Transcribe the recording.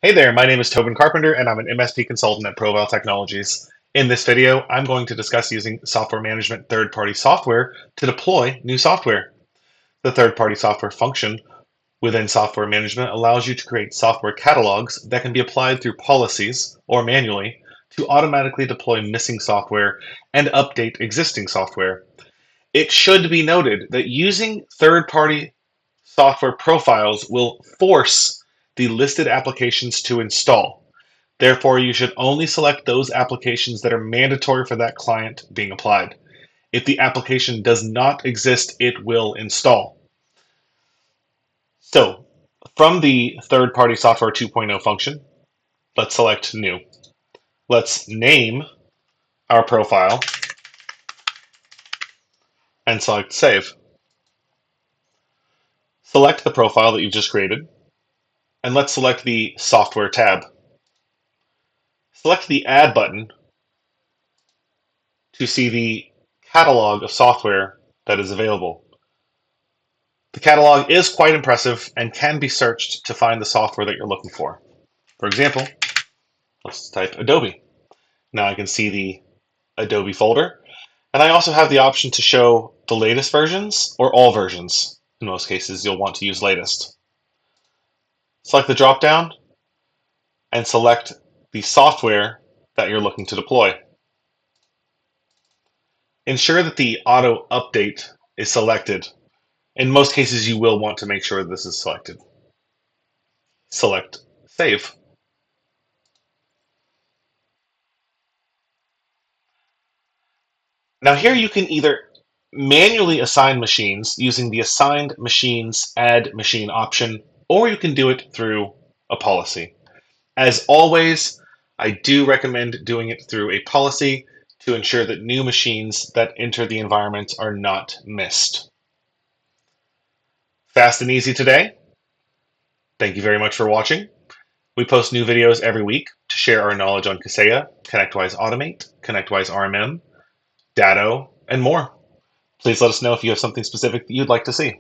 Hey there, my name is Tobin Carpenter and I'm an MSP consultant at Provile Technologies. In this video, I'm going to discuss using software management third-party software to deploy new software. The third-party software function within software management allows you to create software catalogs that can be applied through policies or manually to automatically deploy missing software and update existing software. It should be noted that using third-party software profiles will force the listed applications to install. Therefore, you should only select those applications that are mandatory for that client being applied. If the application does not exist, it will install. So, from the third-party software 2.0 function, let's select New. Let's name our profile and select Save. Select the profile that you've just created, and let's select the Software tab. Select the Add button to see the catalog of software that is available. The catalog is quite impressive and can be searched to find the software that you're looking for. For example, let's type Adobe. Now I can see the Adobe folder, and I also have the option to show the latest versions or all versions. In most cases, you'll want to use latest. Select the drop-down and select the software that you're looking to deploy. Ensure that the auto update is selected. In most cases, you will want to make sure this is selected. Select Save. Now here you can either manually assign machines using the Assigned Machines Add Machine option, or you can do it through a policy. As always, I do recommend doing it through a policy to ensure that new machines that enter the environment are not missed. Fast and easy today. Thank you very much for watching. We post new videos every week to share our knowledge on Kaseya, ConnectWise Automate, ConnectWise RMM, Datto, and more. Please let us know if you have something specific that you'd like to see.